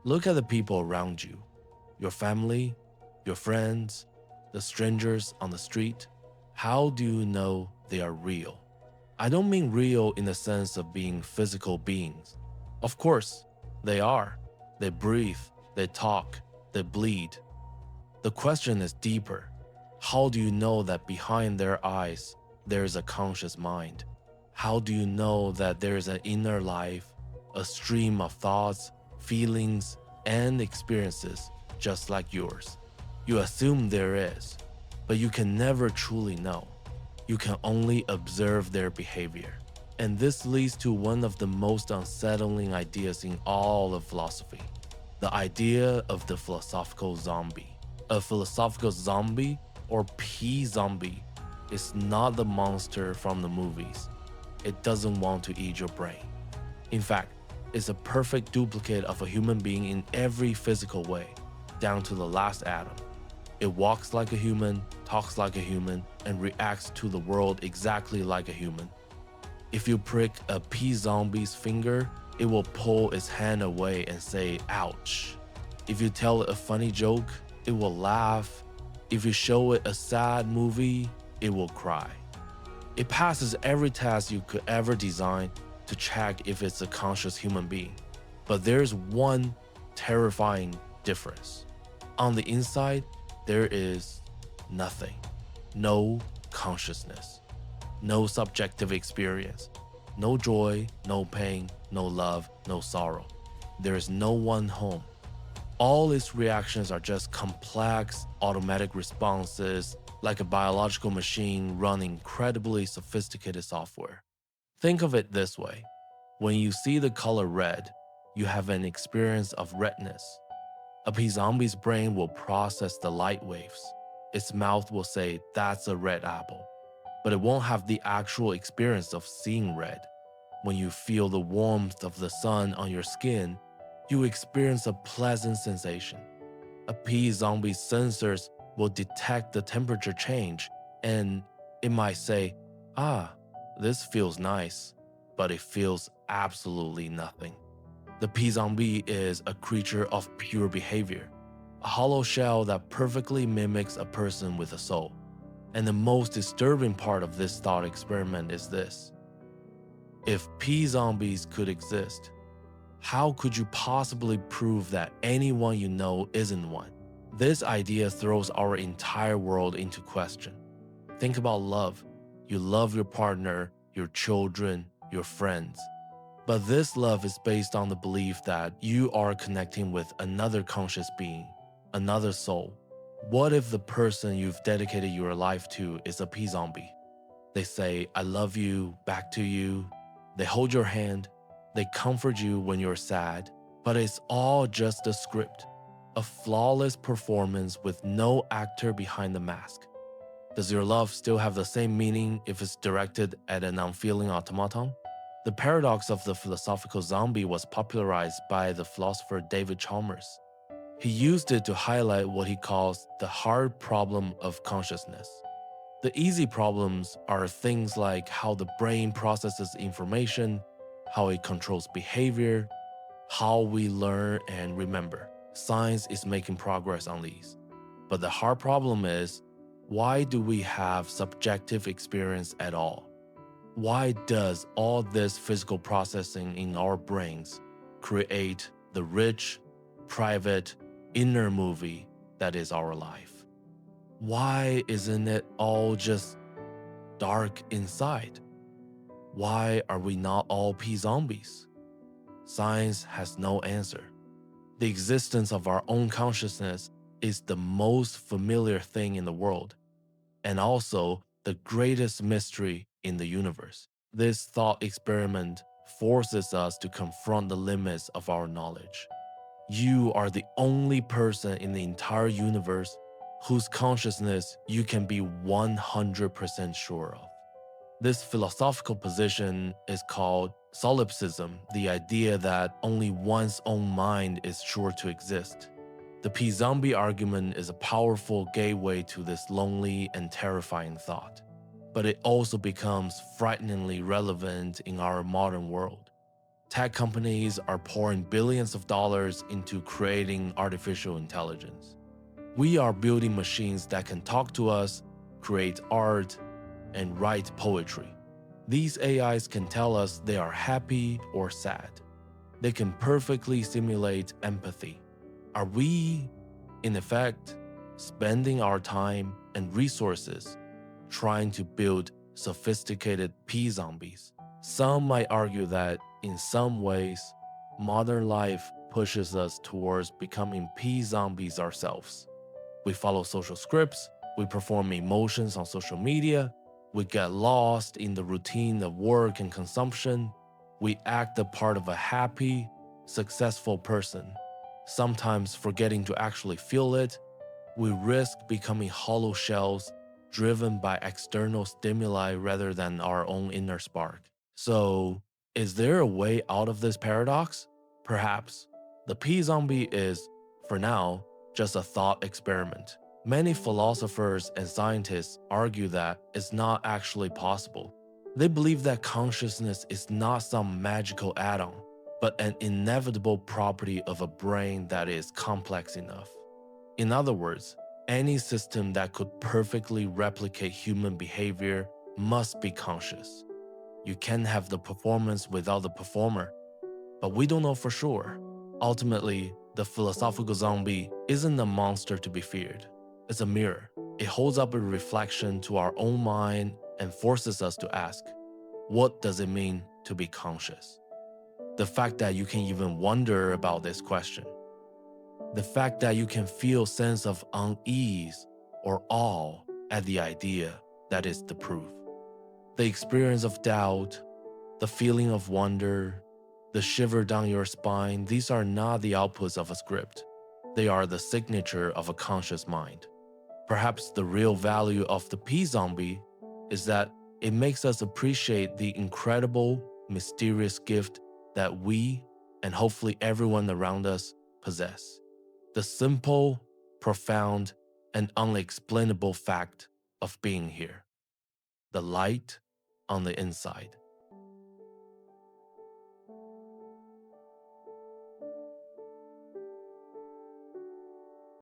Look at the people around you, your family, your friends, the strangers on the street. How do you know they are real? I don't mean real in the sense of being physical beings. Of course, they are. They breathe, they talk, they bleed. The question is deeper. How do you know that behind their eyes there is a conscious mind? How do you know that there is an inner life, a stream of thoughts, feelings, and experiences just like yours? You assume there is, but you can never truly know. You can only observe their behavior. And this leads to one of the most unsettling ideas in all of philosophy, the idea of the philosophical zombie. A philosophical zombie, or P-zombie, is not the monster from the movies. It doesn't want to eat your brain. In fact, it's a perfect duplicate of a human being in every physical way, down to the last atom. It walks like a human, talks like a human, and reacts to the world exactly like a human. If you prick a P-zombie's finger, it will pull its hand away and say, ouch. If you tell it a funny joke, it will laugh. If you show it a sad movie, it will cry. It passes every test you could ever design to check if it's a conscious human being. But there's one terrifying difference. On the inside, there is nothing. No consciousness. No subjective experience. No joy, no pain, no love, no sorrow. There is no one home. All its reactions are just complex, automatic responses, like a biological machine running incredibly sophisticated software. Think of it this way. When you see the color red, you have an experience of redness. A P-zombie's brain will process the light waves. Its mouth will say, that's a red apple. But it won't have the actual experience of seeing red. When you feel the warmth of the sun on your skin, you experience a pleasant sensation. A P-zombie's sensors will detect the temperature change, and it might say, ah, this feels nice, but it feels absolutely nothing. The P-zombie is a creature of pure behavior, a hollow shell that perfectly mimics a person with a soul. And the most disturbing part of this thought experiment is this. If P-zombies could exist, how could you possibly prove that anyone you know isn't one? This idea throws our entire world into question. Think about love. You love your partner, your children, your friends. But this love is based on the belief that you are connecting with another conscious being, another soul. What if the person you've dedicated your life to is a P-zombie? They say, I love you, back to you. They hold your hand. They comfort you when you're sad. But it's all just a script, a flawless performance with no actor behind the mask. Does your love still have the same meaning if it's directed at an unfeeling automaton? The paradox of the philosophical zombie was popularized by the philosopher David Chalmers. He used it to highlight what he calls the hard problem of consciousness. The easy problems are things like how the brain processes information, how it controls behavior, how we learn and remember. Science is making progress on these. But the hard problem is, why do we have subjective experience at all? Why does all this physical processing in our brains create the rich, private, inner movie that is our life? Why isn't it all just dark inside? Why are we not all P-zombies? Science has no answer. The existence of our own consciousness is the most familiar thing in the world, and also the greatest mystery in the universe. This thought experiment forces us to confront the limits of our knowledge. You are the only person in the entire universe whose consciousness you can be 100% sure of. This philosophical position is called solipsism, the idea that only one's own mind is sure to exist. The P-zombie argument is a powerful gateway to this lonely and terrifying thought, but it also becomes frighteningly relevant in our modern world. Tech companies are pouring billions of dollars into creating artificial intelligence. We are building machines that can talk to us, create art, and write poetry. These AIs can tell us they are happy or sad. They can perfectly simulate empathy. Are we, in effect, spending our time and resources trying to build sophisticated P-zombies? Some might argue that, in some ways, modern life pushes us towards becoming P-zombies ourselves. We follow social scripts, we perform emotions on social media, we get lost in the routine of work and consumption, we act the part of a happy, successful person, sometimes forgetting to actually feel it. We risk becoming hollow shells driven by external stimuli rather than our own inner spark. So, is there a way out of this paradox? Perhaps. The P zombie is, for now, just a thought experiment. Many philosophers and scientists argue that it's not actually possible. They believe that consciousness is not some magical add on, but an inevitable property of a brain that is complex enough. In other words, any system that could perfectly replicate human behavior must be conscious. You can have the performance without the performer, but we don't know for sure. Ultimately, the philosophical zombie isn't a monster to be feared. It's a mirror. It holds up a reflection to our own mind and forces us to ask, what does it mean to be conscious? The fact that you can even wonder about this question, the fact that you can feel sense of unease or awe at the idea, that is the proof. The experience of doubt, the feeling of wonder, the shiver down your spine, these are not the outputs of a script. They are the signature of a conscious mind. Perhaps the real value of the P-zombie is that it makes us appreciate the incredible, mysterious gift that we, and hopefully everyone around us, possess. The simple, profound, and unexplainable fact of being here. The light on the inside.